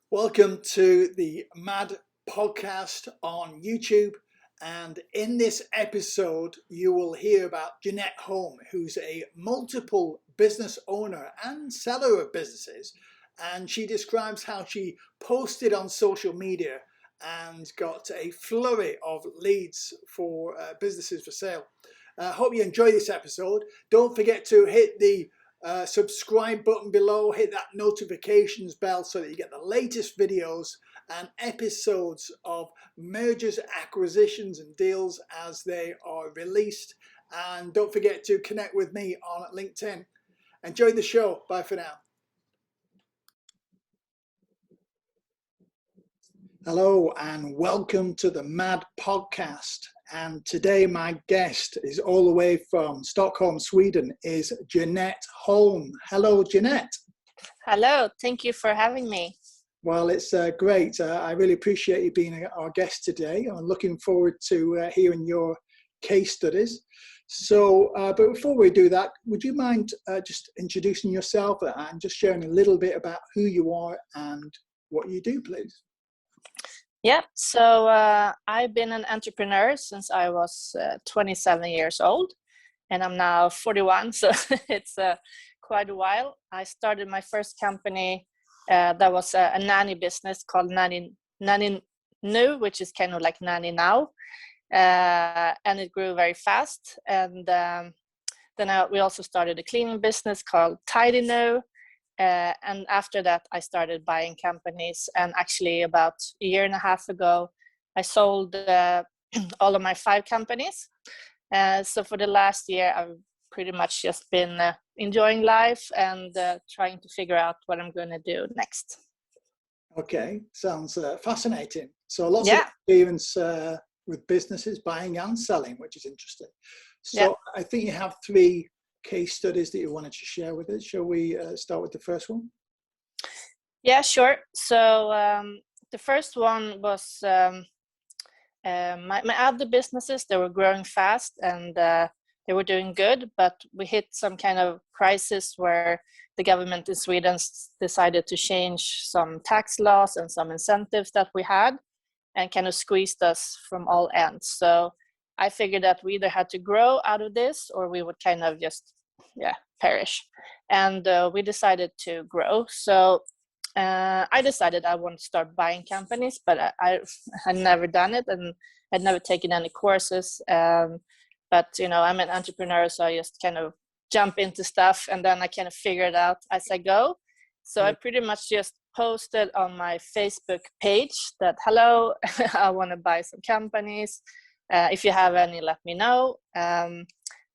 Welcome to the MAD podcast on YouTube. And in this episode, you will hear about Jeanette Holm, who's a multiple business owner and seller of businesses. And she describes how she posted on social media and got a flurry of leads for businesses for sale. Hope you enjoy this episode. Don't forget to hit the subscribe button below, hit that notifications bell so that you get the latest videos and episodes of mergers, acquisitions and deals as they are released. And don't forget to connect with me on LinkedIn. Enjoy the show. Bye for now. Hello and welcome to the MAD podcast. And today my guest is all the way from Stockholm, Sweden, is Jeanette Holm. Hello, Jeanette. Hello, thank you for having me. Well, it's great. I really appreciate you being our guest today. I'm looking forward to hearing your case studies. So, but before we do that, would you mind just introducing yourself and just sharing a little bit about who you are and what you do, please? Yeah, so I've been an entrepreneur since I was 27 years old, and I'm now 41, so it's quite a while. I started my first company that was a nanny business called Nanny New, which is kind of like Nanny Now, and it grew very fast. And then we also started a cleaning business called Tidy New. And after that, I started buying companies. And actually, about a year and a half ago, I sold all of my 5 companies. So for the last year, I've pretty much just been enjoying life and trying to figure out what I'm going to do next. Okay, sounds fascinating. So lots of experience with businesses, buying and selling, which is interesting. So I think you have 3 case studies that you wanted to share with us. Shall we start with the first one? Yeah, sure. So the first one was my other businesses. They were growing fast and they were doing good, but we hit some kind of crisis where the government in Sweden decided to change some tax laws and some incentives that we had and kind of squeezed us from all ends. So I figured that we either had to grow out of this or we would kind of just perish. And we decided to grow. So I decided I wanted to start buying companies, but I had never done it and had never taken any courses. But, you know, I'm an entrepreneur, so I just kind of jump into stuff and then I kind of figure it out as I go. So I pretty much just posted on my Facebook page that, hello, I want to buy some companies. If you have any, let me know.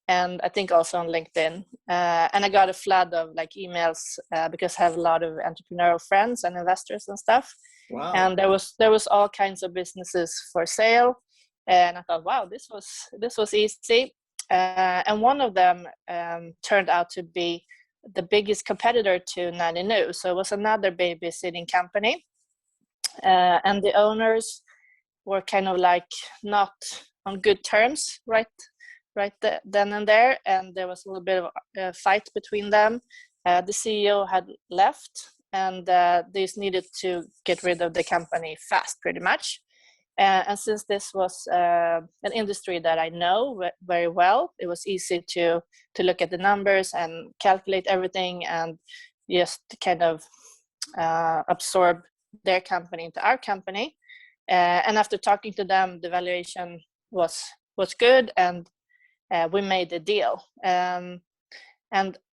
And I think also on LinkedIn. And I got a flood of like emails because I have a lot of entrepreneurial friends and investors and stuff. Wow. And there was all kinds of businesses for sale. And I thought, wow, this was easy. And one of them turned out to be the biggest competitor to Nanny New. So it was another babysitting company. And the owners were kind of like not on good terms, right then and there, and there was a little bit of a fight between them. The CEO had left, and they just needed to get rid of the company fast, pretty much. And since this was an industry that I know very well, it was easy to look at the numbers and calculate everything and just kind of absorb their company into our company. And after talking to them, the valuation was good, and we made a deal. And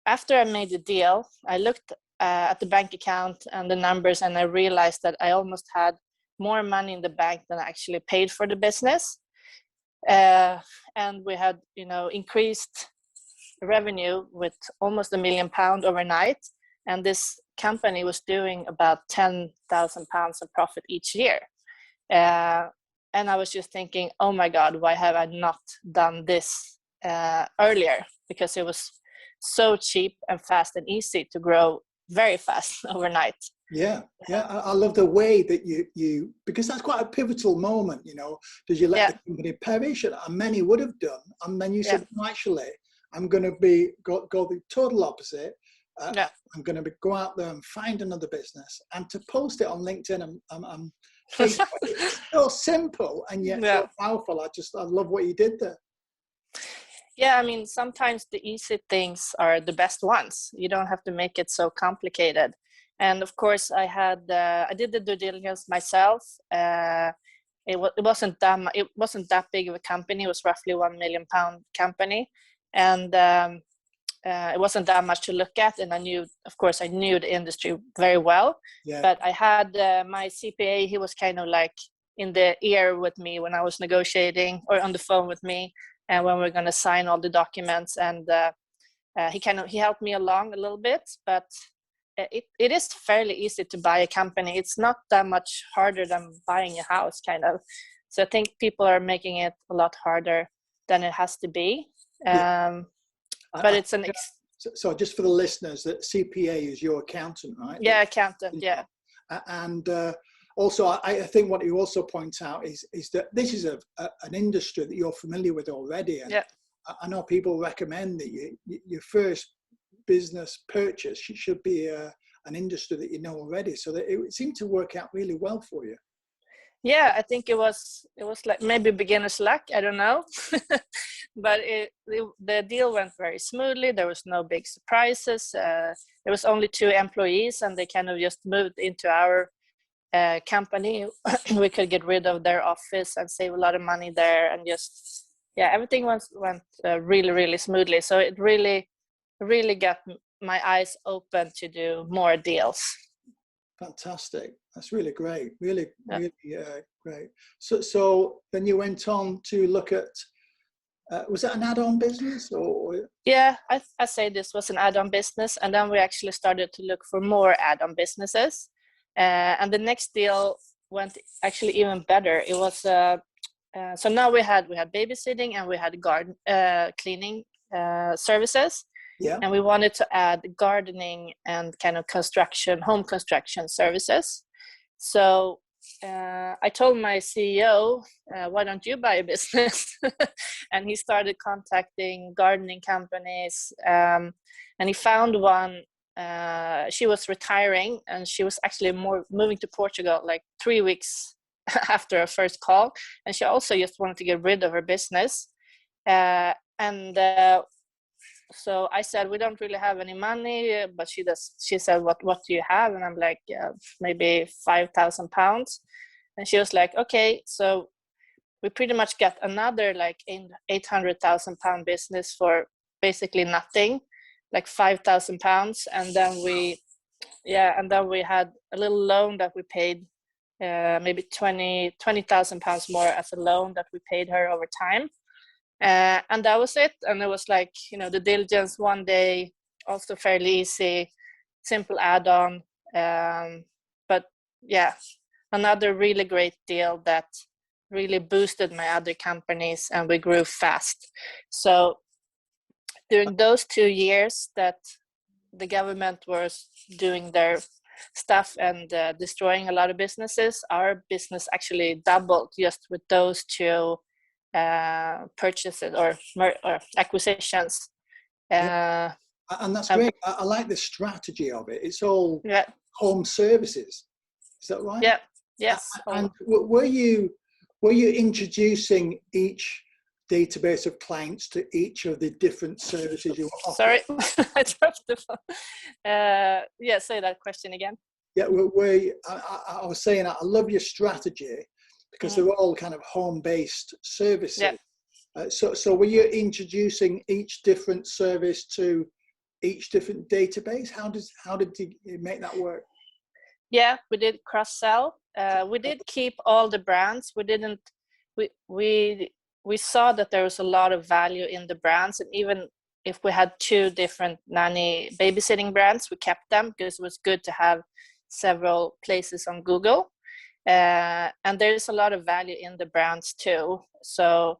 after I made the deal, I looked at the bank account and the numbers, and I realized that I almost had more money in the bank than I actually paid for the business. And we had, you know, increased revenue with almost £1 million overnight. And this company was doing about £10,000 of profit each year. And I was just thinking, oh my God, why have I not done this earlier? Because it was so cheap and fast and easy to grow very fast overnight. Yeah. I love the way that you because that's quite a pivotal moment, you know. Did you let the company perish? And many would have done. And then you said, no, actually, I'm going to go the total opposite. Yeah. I'm going to go out there and find another business and to post it on LinkedIn and Facebook. It's so simple and yet Yeah. so powerful. I love what you did there. Yeah, I mean, sometimes the easy things are the best ones. You don't have to make it so complicated. And of course, I did the due diligence myself. It wasn't that big of a company. It was roughly £1 million company, and it wasn't that much to look at. And I knew the industry very well. Yeah. But I had my CPA. He was kind of like in the ear with me when I was negotiating, or on the phone with me, and when we we're going to sign all the documents. And he helped me along a little bit, but it is fairly easy to buy a company. It's not that much harder than buying a house, kind of. So I think people are making it a lot harder than it has to be. But it's an so just for the listeners, that CPA is your accountant, right? Yeah, accountant. Yeah. And also, I think what you also point out is that this is an industry that you're familiar with already. And yeah. I know people recommend that your first business purchase should be an industry that you know already, so that it seemed to work out really well for you. Yeah, I think it was like maybe beginner's luck. I don't know, but the deal went very smoothly. There was no big surprises. There was only 2 employees, and they kind of just moved into our company. We could get rid of their office and save a lot of money there, and just everything went really, really smoothly. So it really got my eyes open to do more deals. Fantastic. That's really great. Really great. So then you went on to look at, was it an add-on business or? Yeah, I say this was an add-on business, and then we actually started to look for more add-on businesses. And the next deal went actually even better. It was so now we had babysitting and we had garden cleaning services. Yeah. And we wanted to add gardening and kind of home construction services. So I told my CEO, why don't you buy a business? And he started contacting gardening companies. And he found one. She was retiring, and she was actually moving to Portugal like 3 weeks after her first call. And she also just wanted to get rid of her business. So I said, we don't really have any money, but she said, what do you have? And I'm like, maybe £5,000. And she was like, okay. So we pretty much got another like £800,000 business for basically nothing, like £5,000. And then we had a little loan that we paid, maybe £20,000 more as a loan that we paid her over time. And that was it. And it was like, the diligence one day, also fairly easy, simple add-on. But another really great deal that really boosted my other companies, and we grew fast. So during those 2 years that the government was doing their stuff and destroying a lot of businesses, our business actually doubled just with those 2 purchases or acquisitions. And that's great. I like the strategy of it. It's all home services. Is that right? Yeah. Yes. And were you introducing each database of clients to each of the different services you were offering? Sorry, I dropped the phone. Say that question again. Yeah, I was saying I love your strategy, because they're all kind of home-based services. Yeah. So were you introducing each different service to each different database? How did you make that work? Yeah, we did cross-sell. We did keep all the brands. We didn't. We saw that there was a lot of value in the brands, and even if we had 2 different nanny babysitting brands, we kept them because it was good to have several places on Google. And there is a lot of value in the brands too. So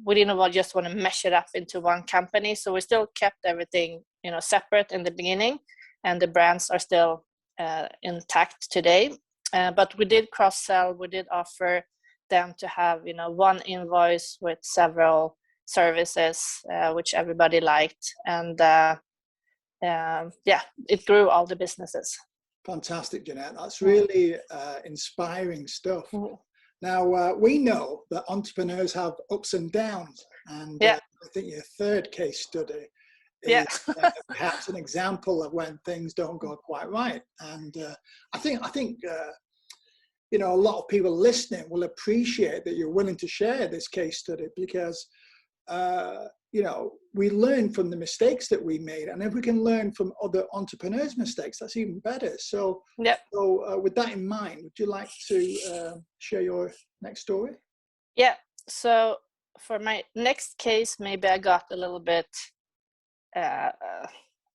we didn't just want to mesh it up into one company. So we still kept everything, separate in the beginning, and the brands are still intact today. But we did cross-sell. We did offer them to have, one invoice with several services, which everybody liked. And it grew all the businesses. Fantastic, Jeanette. That's really inspiring stuff. Now, we know that entrepreneurs have ups and downs, and I think your third case study is perhaps an example of when things don't go quite right. And I think you know, a lot of people listening will appreciate that you're willing to share this case study, because you know, we learn from the mistakes that we made, and if we can learn from other entrepreneurs' mistakes, that's even better. So, with that in mind, would you like to share your next story? Yeah. So for my next case, maybe I got a little bit,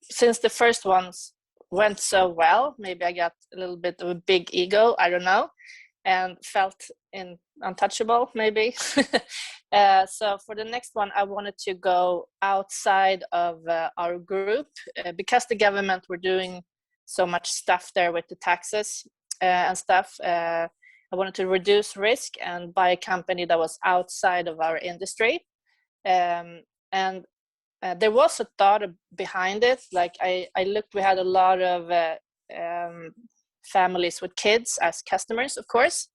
since the first ones went so well, maybe I got a little bit of a big ego, I don't know, and felt untouchable, maybe. So for the next one, I wanted to go outside of our group, because the government were doing so much stuff there with the taxes and stuff. I wanted to reduce risk and buy a company that was outside of our industry. And there was a thought behind it. Like I looked, we had a lot of families with kids as customers, of course.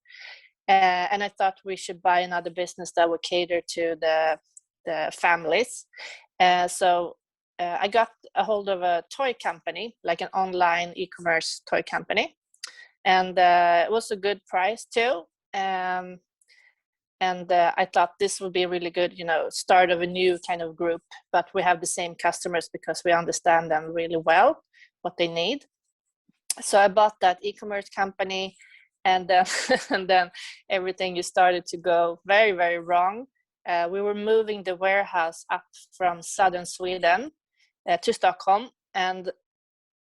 And I thought we should buy another business that would cater to the families. So I got a hold of a toy company, like an online e-commerce toy company. And it was a good price too. And I thought this would be a really good, you know, start of a new kind of group, but we have the same customers because we understand them really well, what they need. So I bought that e-commerce company, and then, and then everything just started to go very, very wrong. We were moving the warehouse up from southern Sweden to Stockholm. And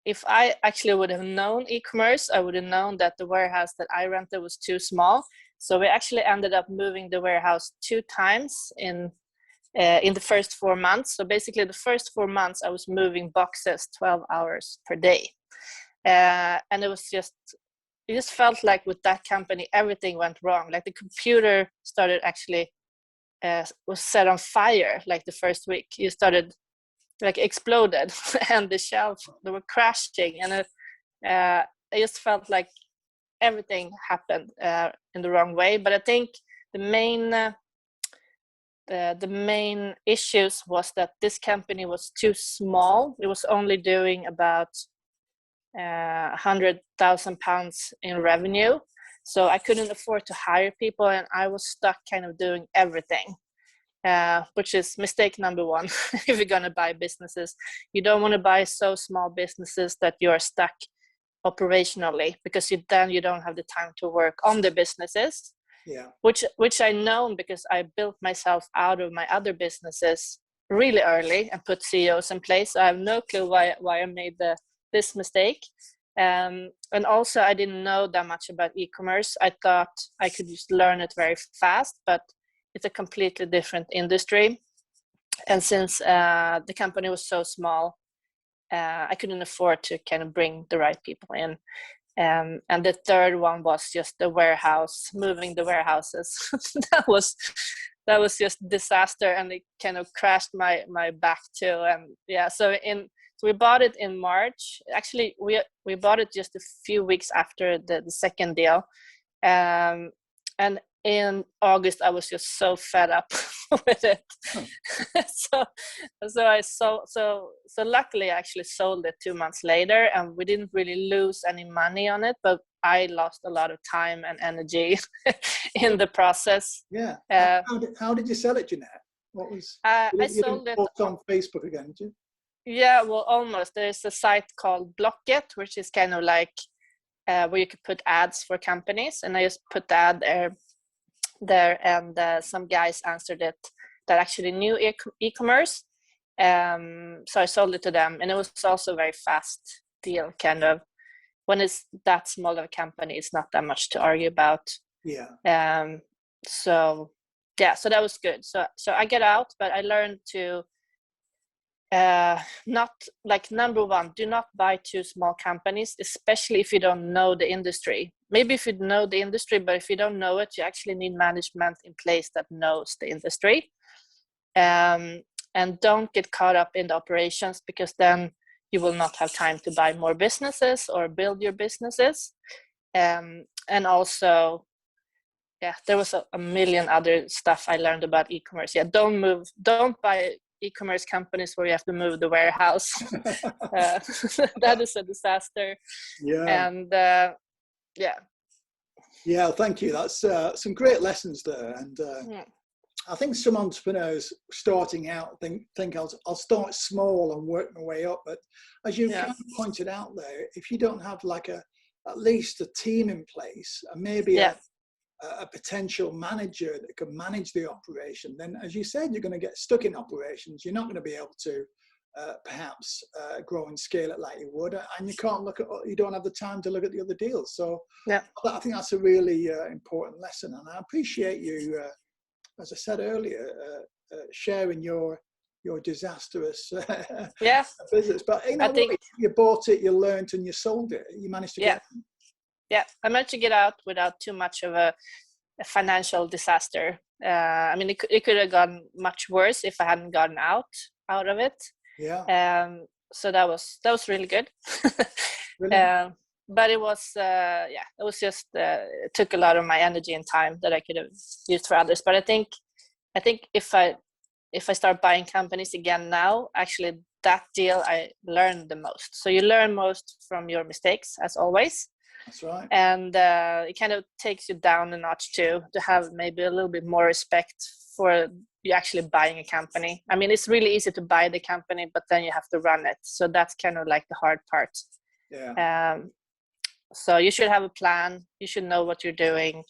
if I actually would have known e-commerce, I would have known that the warehouse that I rented was too small. So we actually ended up moving the warehouse 2 times in the first 4 months. So basically the first 4 months I was moving boxes 12 hours per day. And it just felt like with that company, everything went wrong. Like the computer started actually, was set on fire like the first week. It started like exploded and the shelves, they were crashing. And it just felt like everything happened in the wrong way. But I think the main issues was that this company was too small. It was only doing about 100,000 pounds in revenue. So I couldn't afford to hire people, and I was stuck kind of doing everything, which is mistake number 1. If you're going to buy businesses, you don't want to buy so small businesses that you're stuck operationally, because then you don't have the time to work on the businesses. Yeah. Which I know, because I built myself out of my other businesses really early and put CEOs in place. So I have no clue why I made this mistake. And also I didn't know that much about e-commerce. I thought I could just learn it very fast, but it's a completely different industry. And since the company was so small, I couldn't afford to kind of bring the right people in. And the third one was just the warehouse, moving the warehouses. that was just disaster, and it kind of crashed my back too. And yeah, so we bought it in March. Actually, we bought it just a few weeks after the second deal. And in August, I was just so fed up with it. so I sold. So luckily, I actually sold it 2 months later, and we didn't really lose any money on it. But I lost a lot of time and energy in the process. Yeah. How did you sell it, Jeanette? What was? I sold it on Facebook again, did you? Yeah, well, almost. There's a site called Blocket, which is kind of like where you could put ads for companies, and I just put the ad there, and some guys answered it that actually knew e-commerce. So I sold it to them, and it was also a very fast deal. Kind of when it's that small of a company, it's not that much to argue about. Yeah. So that was good. So I get out, but I learned to not, like, number 1, do not buy too small companies, especially if you don't know the industry. Maybe if you know the industry, but if you don't know it, you actually need management in place that knows the industry. And don't get caught up in the operations, because then you will not have time to buy more businesses or build your businesses. And also, yeah, there was a million other stuff I learned about e-commerce. Yeah, don't buy e-commerce companies where you have to move the warehouse. That is a disaster. Yeah. And yeah. Yeah, thank you. That's some great lessons there. And I think some entrepreneurs starting out think I'll start small and work my way up. But as you kind of pointed out there, if you don't have like at least a team in place and maybe a potential manager that can manage the operation, then as you said, you're going to get stuck in operations. You're not going to be able to perhaps grow and scale it like you would, and you don't have the time to look at the other deals. So I think that's a really important lesson, and I appreciate you, as I said earlier, sharing your disastrous business. But I think you bought it, you learned, and you sold it. You managed to get it. Yeah, I managed to get out without too much of a financial disaster. I mean, it could have gone much worse if I hadn't gotten out of it. Yeah. So that was really good. Really? But it was it was just it took a lot of my energy and time that I could have used for others. But I think if I start buying companies again now, actually that deal I learned the most. So you learn most from your mistakes, as always. That's right. And it kind of takes you down a notch too, to have maybe a little bit more respect for you actually buying a company. I mean, it's really easy to buy the company, but then you have to run it. So that's kind of like the hard part. Yeah. So you should have a plan. You should know what you're doing,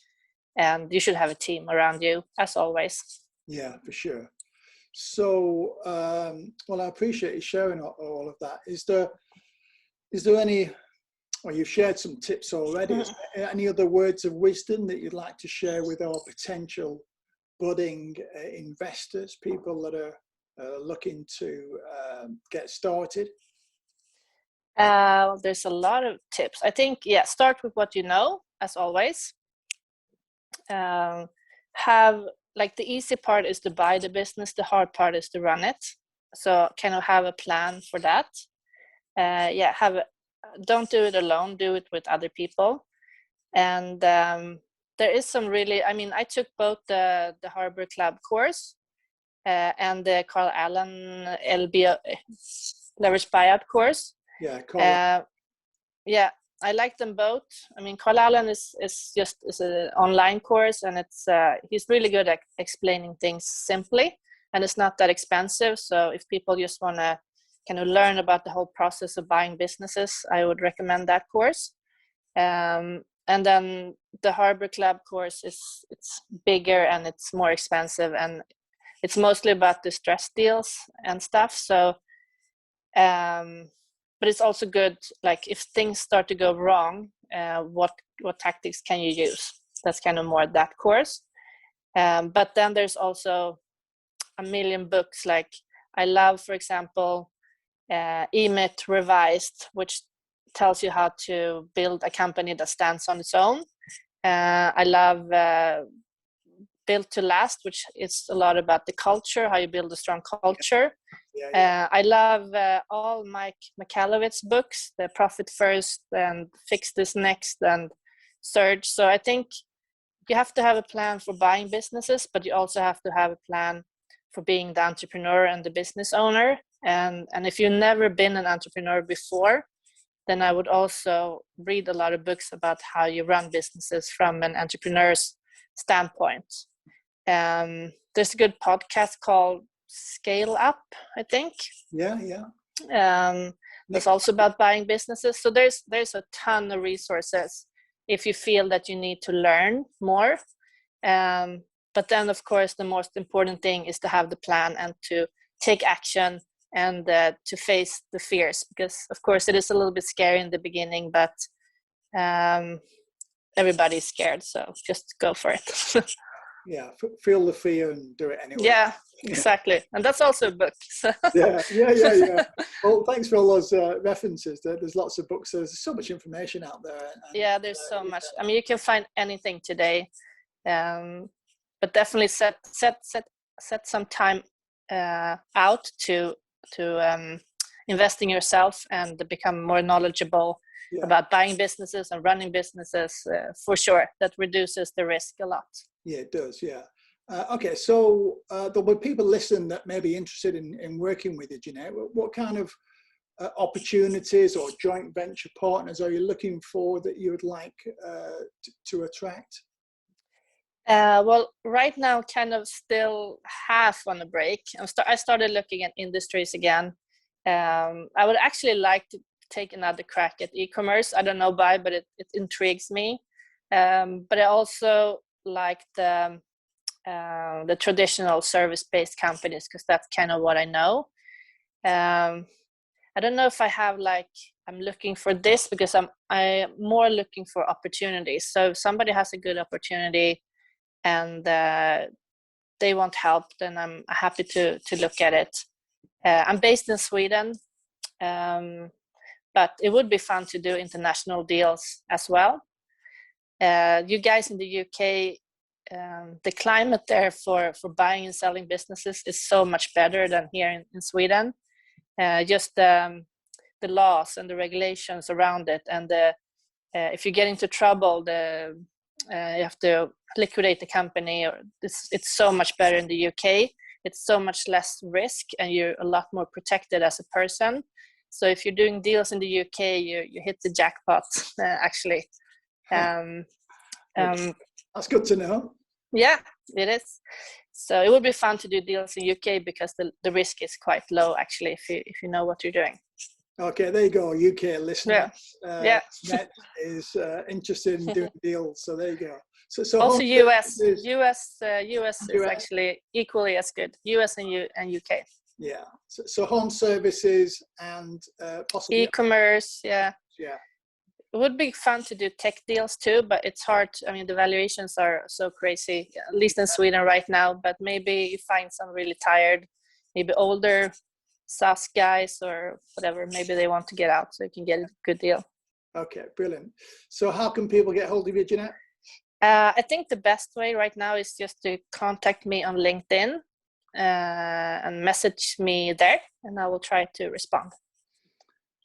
and you should have a team around you, as always. Yeah, for sure. So, well, I appreciate you sharing all of that. Is there any? Well, you've shared some tips already. Is there any other words of wisdom that you'd like to share with our potential budding investors, people that are looking to get started? There's a lot of tips. I think, start with what you know, as always. Have, like, the easy part is to buy the business. The hard part is to run it. So kind of have a plan for that. Don't do it alone, do it with other people. And there is some really, I mean, I took both the Harbor Club course and the Carl Allen LBO leverage buyout course. I like them both. I mean, Carl Allen is an online course, and it's he's really good at explaining things simply, and it's not that expensive. So if people just want to kind of learn about the whole process of buying businesses, I would recommend that course. And then the Harbor Club course it's bigger and it's more expensive, and it's mostly about distress deals and stuff. So, but it's also good, like, if things start to go wrong, what tactics can you use? That's kind of more that course. But then there's also a million books. Like, I love, for example, eMyth Revised, which tells you how to build a company that stands on its own. I love Built to Last, which is a lot about the culture, how you build a strong culture. I love all Mike Michalowicz's books, the Profit First and Fix This Next and Surge. So I think you have to have a plan for buying businesses, but you also have to have a plan for being the entrepreneur and the business owner. And if you've never been an entrepreneur before, then I would also read a lot of books about how you run businesses from an entrepreneur's standpoint. There's a good podcast called Scale Up, I think. It's also about buying businesses. So there's a ton of resources if you feel that you need to learn more. But then, of course, the most important thing is to have the plan and to take action and to face the fears, because, of course, it is a little bit scary in the beginning, but everybody's scared, so just go for it. Feel the fear and do it anyway. Yeah, exactly. And that's also a book. So. Yeah. Well, thanks for all those references. There's lots of books. There's so much information out there. There's so much. I mean, you can find anything today, but definitely set some time out to invest in yourself and become more knowledgeable about buying businesses and running businesses, for sure. That reduces the risk a lot. Yeah, it does. Yeah. Okay, so there'll be people listening that may be interested in working with you, Jeanette. What kind of opportunities or joint venture partners are you looking for that you would like to attract? Well, right now, kind of still half on a break. I started looking at industries again. I would actually like to take another crack at e-commerce. I don't know why, but it intrigues me. But I also like the traditional service-based companies, because that's kind of what I know. I don't know if I have I'm looking for this, because I'm more looking for opportunities. So if somebody has a good opportunity and they want help, then I'm happy to look at it. I'm based in Sweden, but it would be fun to do international deals as well. You guys in the UK, the climate there for buying and selling businesses is so much better than here in Sweden. Just the laws and the regulations around it, and if you get into trouble, you have to liquidate the company. Or it's so much better in the UK. It's so much less risk, and you're a lot more protected as a person. So if you're doing deals in the UK, you hit the jackpot, actually. That's good to know. Yeah, it is. So it would be fun to do deals in UK, because the risk is quite low, actually, if you know what you're doing. Okay, there you go, UK listeners. Yeah. Jeanette is interested in doing deals, so there you go. So also US is actually equally as good. US and UK. Yeah. So home services and possibly e-commerce. Yeah. Yeah. It would be fun to do tech deals too, but it's hard. I mean, the valuations are so crazy, at least in Sweden right now. But maybe you find some really tired, maybe older SaaS guys or whatever. Maybe they want to get out, so you can get a good deal. Okay, brilliant. So how can people get hold of you, Jeanette? I think the best way right now is just to contact me on LinkedIn and message me there, and I will try to respond.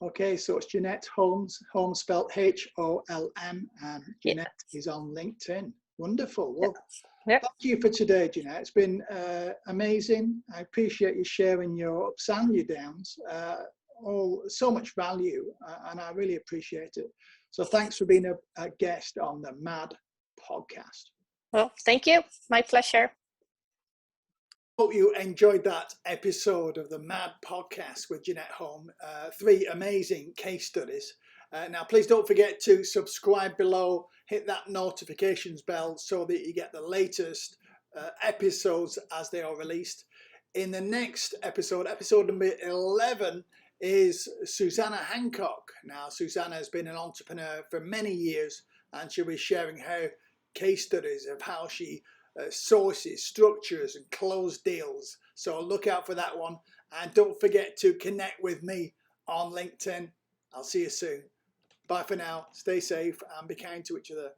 Okay, so it's Jeanette Holm, Holm spelled Holm, and Jeanette is on LinkedIn. Wonderful. Well, thank you for today, Jeanette. It's been amazing. I appreciate you sharing your ups and your downs. So much value, and I really appreciate it. So thanks for being a guest on the MAD podcast. Well, thank you. My pleasure. Hope you enjoyed that episode of the MAD podcast with Jeanette Holm. 3 amazing case studies. Now, please don't forget to subscribe below, hit that notifications bell so that you get the latest episodes as they are released. In the next episode, episode number 11, is Susanna Hancock. Now, Susanna has been an entrepreneur for many years, and she'll be sharing her case studies of how she sources, structures, and close deals. So look out for that one, and don't forget to connect with me on LinkedIn. I'll see you soon. Bye for now. Stay safe and be kind to each other.